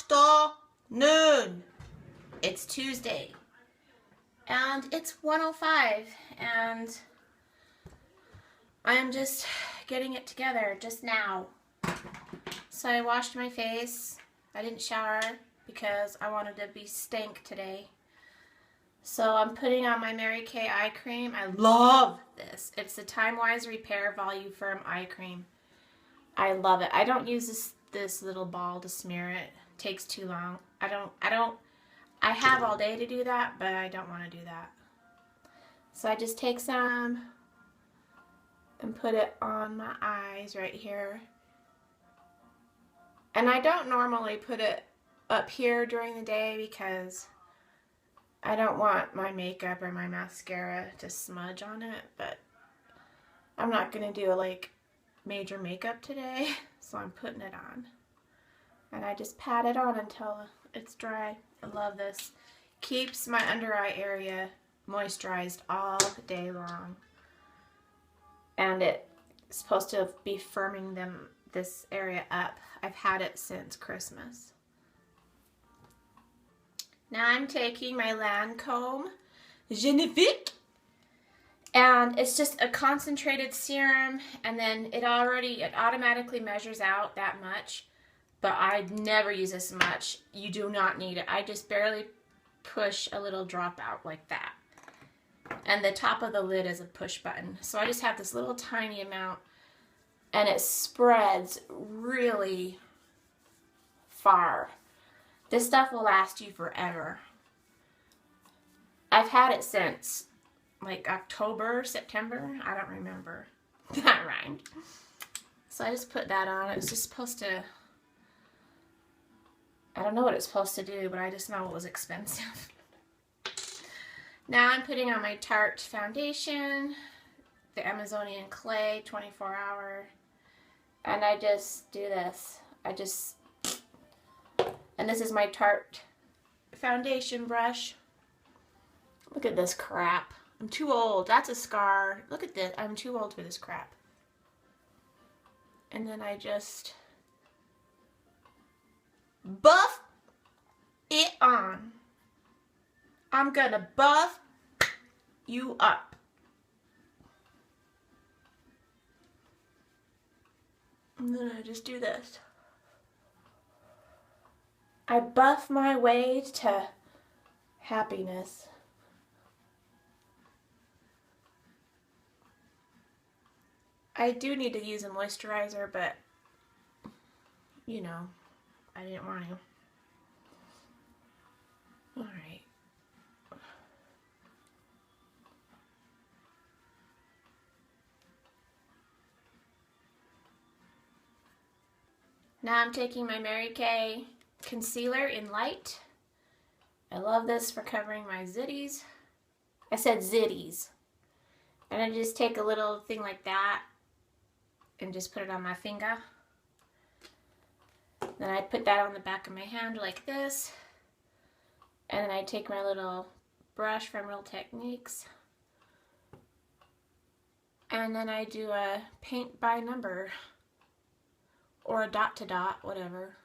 afternoon. It's Tuesday and it's 1:05 and I am just getting it together just now. So I washed my face. I didn't shower because I wanted to be stank today. So I'm putting on my Mary Kay eye cream. I love this. It's the Time Wise Repair Volume Firm eye cream. I love it. I don't use this little ball to smear it. It takes too long. I have all day to do that, but I don't want to do that. So I just take some and put it on my eyes right here. And I don't normally put it up here during the day because I don't want my makeup or my mascara to smudge on it, but I'm not going to do like major makeup today, so I'm putting it on. And I just pat it on until it's dry. I love this. Keeps my under eye area moisturized all day long. And it's supposed to be firming this area up. I've had it since Christmas. Now I'm taking my Lancome Genifique, and it's just a concentrated serum, and then it automatically measures out that much, but I never use this much. You do not need it. I just barely push a little drop out like that. And the top of the lid is a push button. So I just have this little tiny amount, and it spreads really far. This stuff will last you forever. I've had it since like October, September. I don't remember. That rhymed. So I just put that on. It's just supposed to, I don't know what it's supposed to do, but I just know it was expensive. Now I'm putting on my Tarte foundation, the Amazonian Clay 24 hour. And I just do this. And this is my Tarte foundation brush. Look at this crap. I'm too old. That's a scar. Look at this. I'm too old for this crap. And then I just buff it on. I'm gonna buff you up. And then I just do this. I buff my way to happiness. I do need to use a moisturizer, but you know, I didn't want to. Alright. Now I'm taking my Mary Kay concealer in light. I love this for covering my zitties. I said zitties. And I just take a little thing like that and just put it on my finger. Then I put that on the back of my hand like this. And then I take my little brush from Real Techniques. And then I do a paint by number. Or a dot to dot, whatever.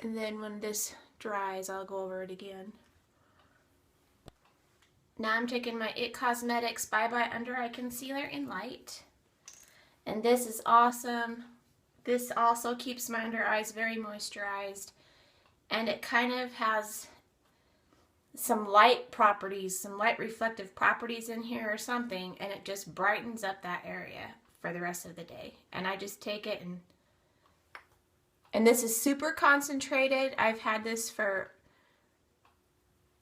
And then when this dries, I'll go over it again. Now I'm taking my It Cosmetics Bye Bye Under Eye Concealer in light. And this is awesome. This also keeps my under eyes very moisturized. And it kind of has some light properties, some light reflective properties in here or something. And it just brightens up that area for the rest of the day. And I just take it and this is super concentrated. I've had this for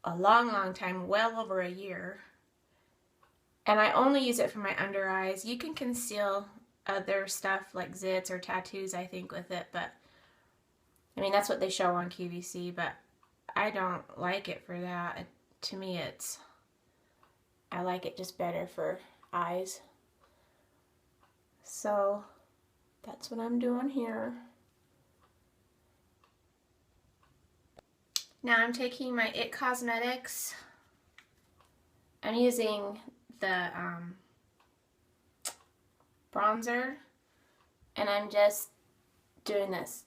a long time, well over a year. And I only use it for my under eyes. You can conceal other stuff like zits or tattoos, I think, with it, but I mean, that's what they show on QVC, but I don't like it for that. To me, I like it just better for eyes. So That's what I'm doing here. Now I'm taking my IT Cosmetics. I'm using the bronzer, and I'm just doing this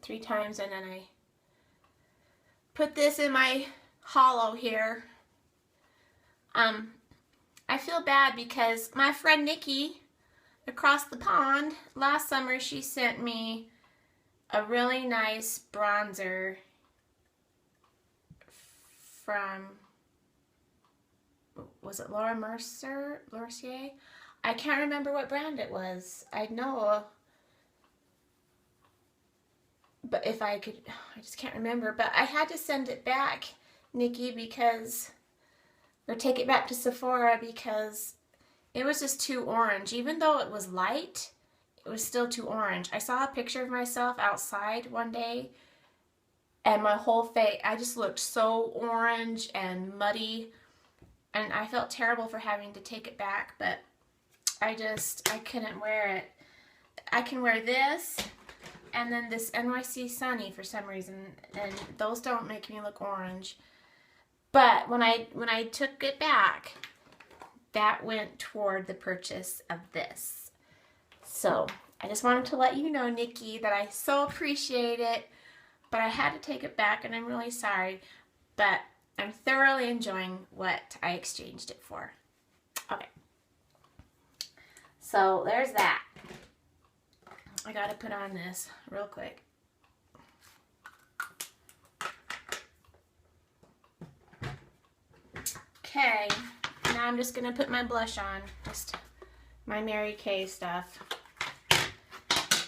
3 times, and then I put this in my hollow here. I feel bad because my friend Nikki across the pond last summer, she sent me a really nice bronzer from, was it Laura Mercier? I can't remember what brand it was. I know, but if I could, I just can't remember. But I had to send it back, Nikki, because, or take it back to Sephora because it was just too orange. Even though it was light, it was still too orange. I saw a picture of myself outside one day, and my whole face, I just looked so orange and muddy, and I felt terrible for having to take it back, but I couldn't wear it. I can wear this and then this NYC Sunny for some reason, and those don't make me look orange. But when I took it back, that went toward the purchase of this. So I just wanted to let you know, Nikki, that I so appreciate it, but I had to take it back, and I'm really sorry. But I'm thoroughly enjoying what I exchanged it for. Okay. So there's that. I gotta put on this real quick. Okay, now I'm just gonna put my blush on, just my Mary Kay stuff.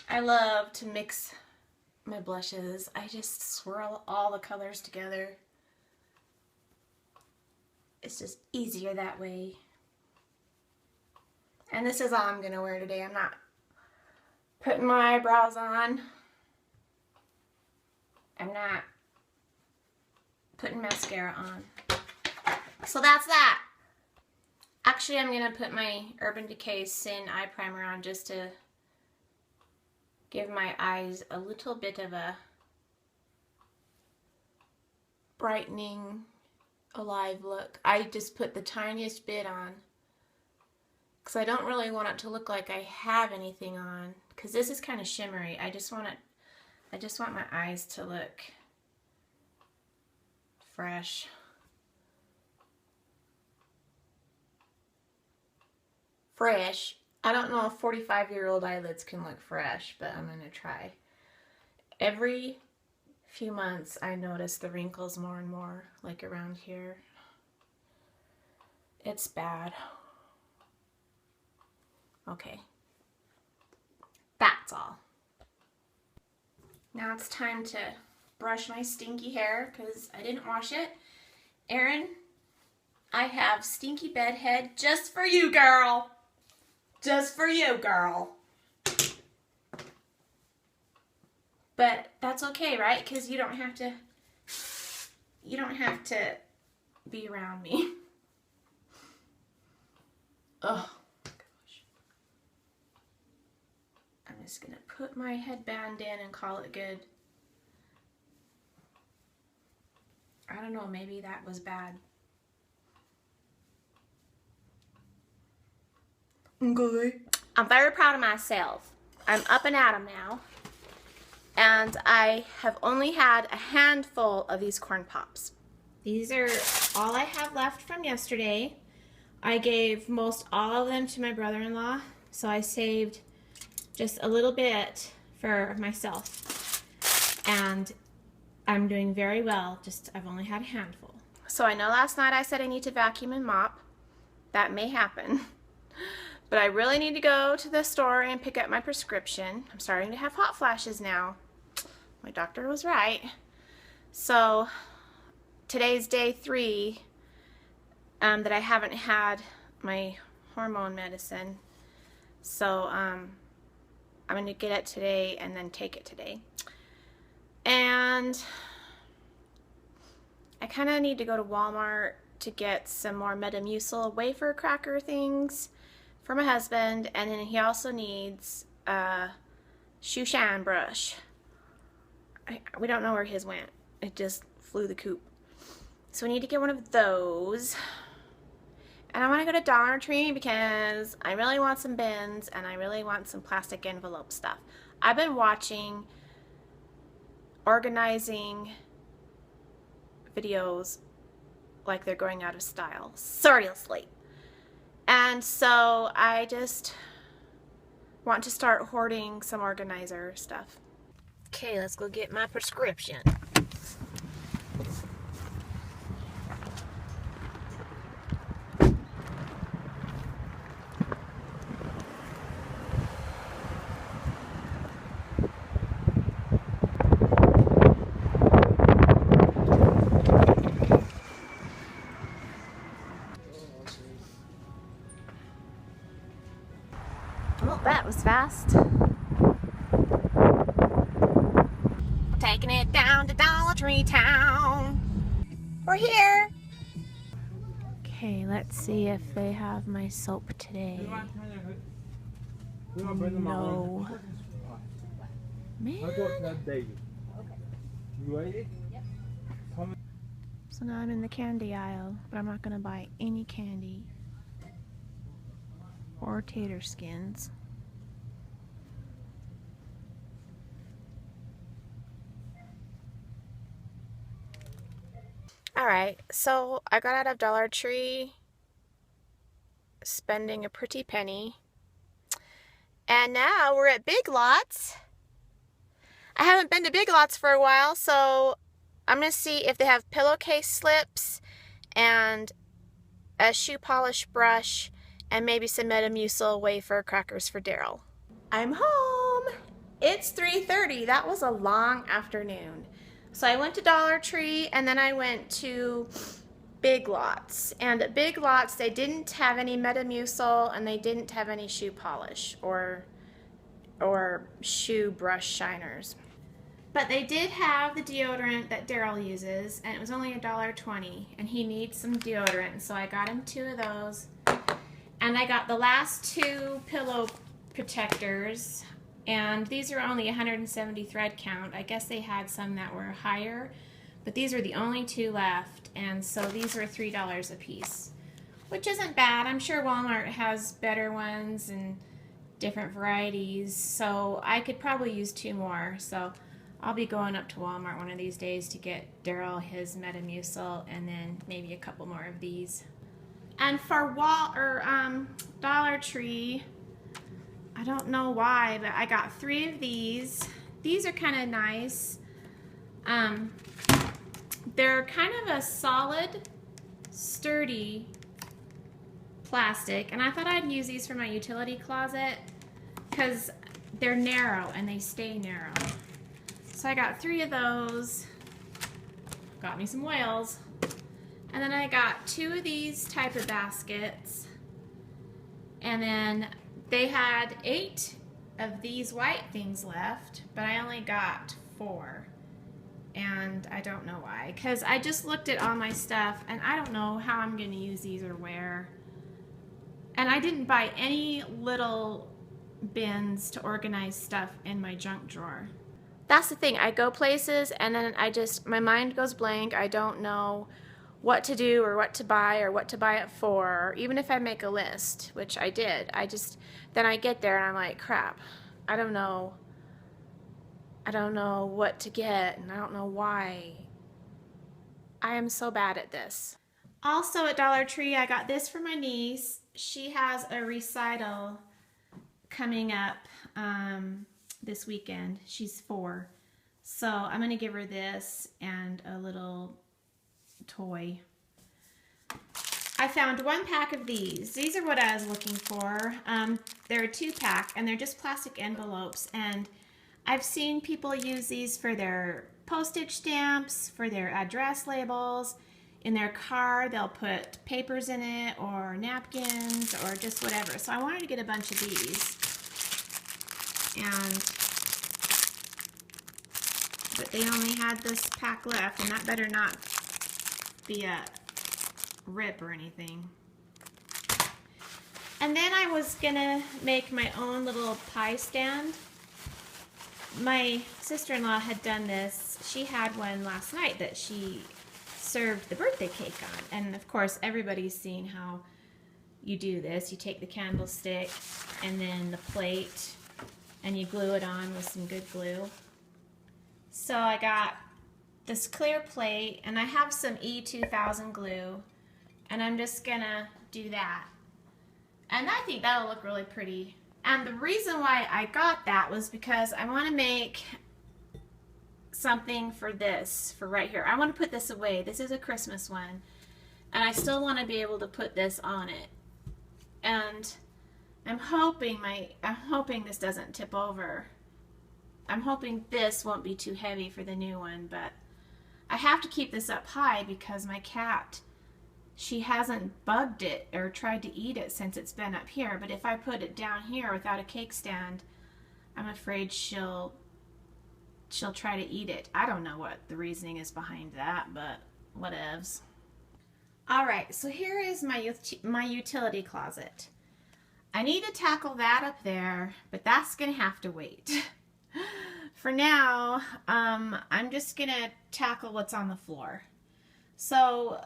I love to mix my blushes. I just swirl all the colors together. It's just easier that way. And this is all I'm gonna wear today. I'm not putting my eyebrows on. I'm not putting mascara on. So that's that. Actually, I'm gonna put my Urban Decay Sin Eye Primer on just to give my eyes a little bit of a brightening, alive look. I just put the tiniest bit on because I don't really want it to look like I have anything on, because this is kind of shimmery. I just want my eyes to look fresh. Fresh. I don't know if 45-year-old eyelids can look fresh, but I'm gonna try. Every few months I notice the wrinkles more and more, like around here. It's bad. Okay. That's all. Now it's time to brush my stinky hair because I didn't wash it. Erin, I have stinky bed head just for you, girl. Just for you, girl. But that's okay, right? Because you don't have to be around me. Oh gosh. I'm just gonna put my headband in and call it good. I don't know, maybe that was bad. Okay. I'm very proud of myself. I'm up and at 'em now. And I have only had a handful of these corn pops. These are all I have left from yesterday. I gave most all of them to my brother-in-law, so I saved just a little bit for myself. And I'm doing very well, just I've only had a handful. So I know last night I said I need to vacuum and mop. That may happen. But I really need to go to the store and pick up my prescription. I'm starting to have hot flashes now. My doctor was right. So today's day 3 that I haven't had my hormone medicine. So I'm going to get it today and then take it today. And I kind of need to go to Walmart to get some more Metamucil wafer cracker things for my husband, and then he also needs shoe shine brush. We don't know where his went. It just flew the coop. So we need to get one of those. And I want to go to Dollar Tree because I really want some bins and I really want some plastic envelope stuff. I've been watching organizing videos like they're going out of style. Seriously. And so I just want to start hoarding some organizer stuff. Okay, let's go get my prescription. Well, that was fast. Taking it down to Dollar Tree Town. We're here. Okay, let's see if they have my soap today. No. Man. So now I'm in the candy aisle, but I'm not gonna buy any candy or tater skins. Alright, so I got out of Dollar Tree spending a pretty penny. And now we're at Big Lots. I haven't been to Big Lots for a while, so I'm going to see if they have pillowcase slips and a shoe polish brush and maybe some Metamucil wafer crackers for Daryl. I'm home! It's 3:30. That was a long afternoon. So I went to Dollar Tree and then I went to Big Lots. And at Big Lots they didn't have any Metamucil and they didn't have any shoe polish or shoe brush shiners. But they did have the deodorant that Daryl uses, and it was only $1.20, and he needs some deodorant, so I got him 2 of those. And I got the last 2 pillow protectors, and these are only 170 thread count. I guess they had some that were higher, but these are the only 2 left, and so these are $3 a piece, which isn't bad. I'm sure Walmart has better ones and different varieties, so I could probably use 2 more. So I'll be going up to Walmart one of these days to get Daryl his Metamucil and then maybe a couple more of these. And for Dollar Tree, I don't know why, but I got 3 of these. These are kind of nice. They're kind of a solid, sturdy plastic, and I thought I'd use these for my utility closet because they're narrow and they stay narrow. So I got 3 of those, got me some whales, and then I got 2 of these type of baskets, and then they had 8 of these white things left, but I only got 4, and I don't know why, because I just looked at all my stuff, and I don't know how I'm going to use these or where, and I didn't buy any little bins to organize stuff in my junk drawer. That's the thing, I go places and then my mind goes blank. I don't know what to do or what to buy it for, or even if I make a list, which I did, then I get there and I'm like, crap, I don't know what to get and I don't know why. I am so bad at this. Also at Dollar Tree, I got this for my niece. She has a recital coming up this weekend. She's 4. So I'm going to give her this and a little toy. I found 1 pack of these. These are what I was looking for. They're a 2-pack and they're just plastic envelopes, and I've seen people use these for their postage stamps, for their address labels. In their car they'll put papers in it or napkins or just whatever. So I wanted to get a bunch of these. But they only had this pack left, and that better not be a rip or anything. And then I was gonna make my own little pie stand, my sister-in-law had done this. She had one last night that she served the birthday cake on. And of course, everybody's seen how you do this. You take the candlestick and then the plate and you glue it on with some good glue. So I got this clear plate and I have some E2000 glue and I'm just gonna do that. And I think that'll look really pretty. And the reason why I got that was because I want to make something for this, for right here. I want to put this away. This is a Christmas one. And I still want to be able to put this on it. And I'm hoping this doesn't tip over. I'm hoping this won't be too heavy for the new one, but I have to keep this up high because my cat, she hasn't bugged it or tried to eat it since it's been up here. But if I put it down here without a cake stand, I'm afraid she'll try to eat it. I don't know what the reasoning is behind that, but whatevs. Alright, so here is my utility closet. I need to tackle that up there, but that's going to have to wait. For now, I'm just going to tackle what's on the floor. So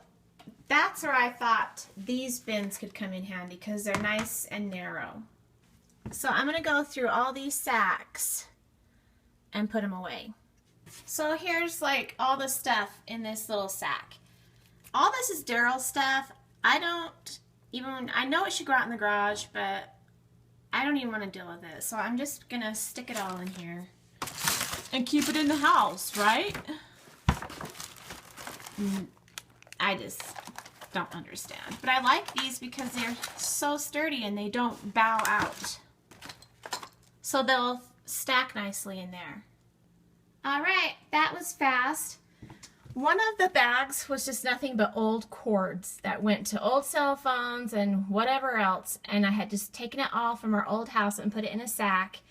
that's where I thought these bins could come in handy because they're nice and narrow. So I'm going to go through all these sacks and put them away. So here's like all the stuff in this little sack. All this is Daryl's stuff. I know it should go out in the garage, but I don't even want to deal with it. So I'm just going to stick it all in here and keep it in the house, right? I just don't understand. But I like these because they're so sturdy and they don't bow out. So they'll stack nicely in there. Alright, that was fast. One of the bags was just nothing but old cords that went to old cell phones and whatever else. And I had just taken it all from our old house and put it in a sack.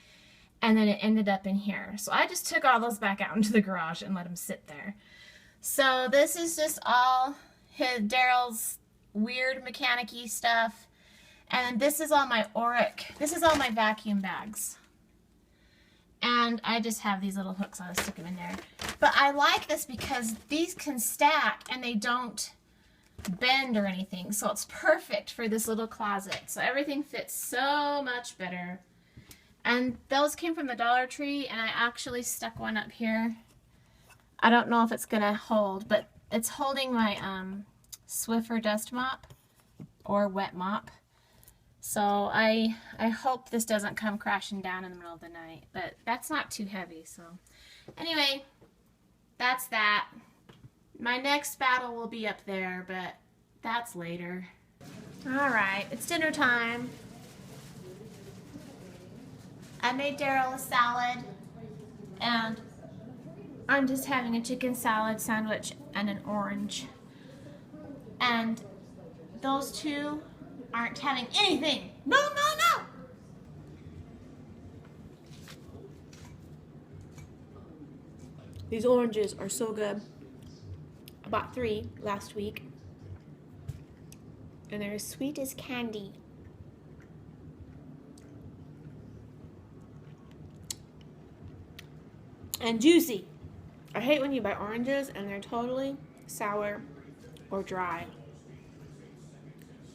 And then it ended up in here. So I just took all those back out into the garage and let them sit there. So this is just all Daryl's weird mechanic-y stuff. And this is all my this is all my vacuum bags. And I just have these little hooks, I'll stick them in there. But I like this because these can stack and they don't bend or anything. So it's perfect for this little closet. So everything fits so much better. And those came from the Dollar Tree and I actually stuck one up here. I don't know if it's gonna hold, but it's holding my Swiffer dust mop or wet mop. So I hope this doesn't come crashing down in the middle of the night, but that's not too heavy. So anyway, that's that. My next battle will be up there, but that's later. All right, it's dinner time. I made Daryl a salad, and I'm just having a chicken salad sandwich and an orange. And those two aren't having anything. No, no, no! These oranges are so good. I bought 3 last week. And they're as sweet as candy. And juicy. I hate when you buy oranges and they're totally sour or dry.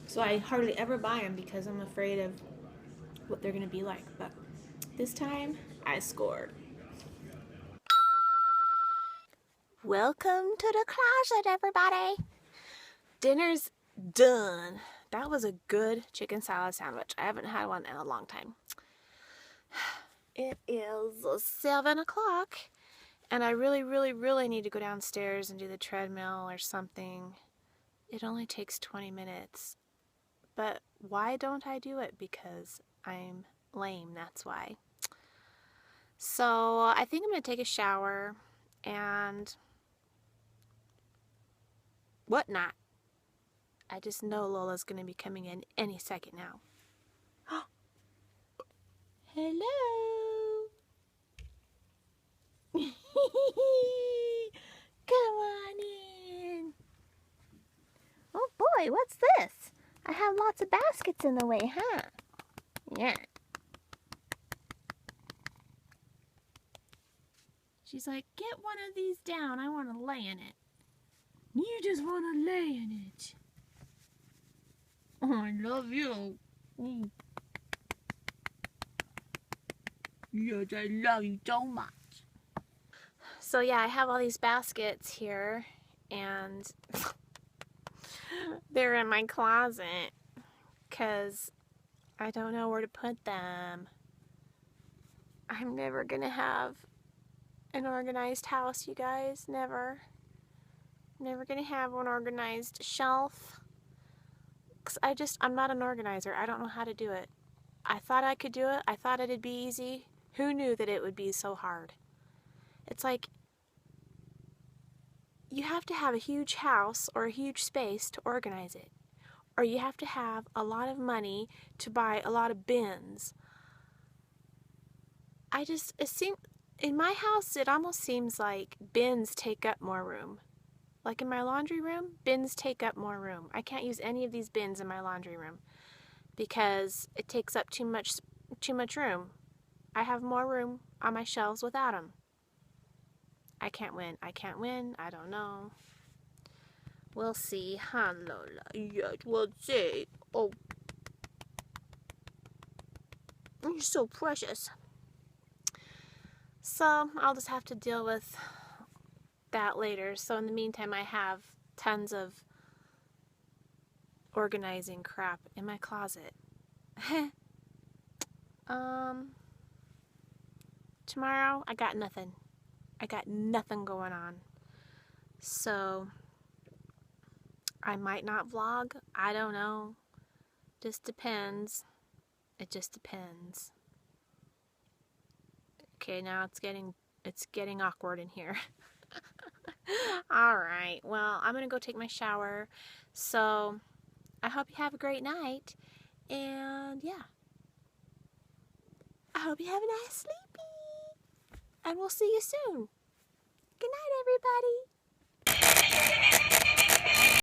So I hardly ever buy them because I'm afraid of what they're going to be like. But this time, I scored. Welcome to the closet, everybody. Dinner's done. That was a good chicken salad sandwich. I haven't had one in a long time. It is 7 o'clock. And I really, really, really need to go downstairs and do the treadmill or something. It only takes 20 minutes. But why don't I do it? Because I'm lame, that's why. So I think I'm going to take a shower and whatnot. I just know Lola's going to be coming in any second now. Hello. Come on in. Oh boy, what's this? I have lots of baskets in the way, huh? Yeah. She's like, get one of these down. I want to lay in it. You just want to lay in it. Oh, I love you. Yes, I love you so much. So yeah, I have all these baskets here, and they're in my closet because I don't know where to put them. I'm never gonna have an organized house, you guys. Never. Never gonna have an organized shelf. Cause I'm not an organizer. I don't know how to do it. I thought I could do it. I thought it'd be easy. Who knew that it would be so hard? It's like you have to have a huge house or a huge space to organize it. Or you have to have a lot of money to buy a lot of bins. In my house, it almost seems like bins take up more room. Like in my laundry room, bins take up more room. I can't use any of these bins in my laundry room because it takes up too much room. I have more room on my shelves without them. I can't win. I don't know. We'll see. Huh, Lola? Yes, we'll see. Oh, you're so precious. So I'll just have to deal with that later. So in the meantime, I have tons of organizing crap in my closet. Tomorrow, I got nothing. I got nothing going on. So I might not vlog. I don't know. Just depends. It just depends. Okay, now it's getting awkward in here. All right. Well, I'm going to go take my shower. So I hope you have a great night. And yeah. I hope you have a nice sleepy. And we'll see you soon. Good night, everybody.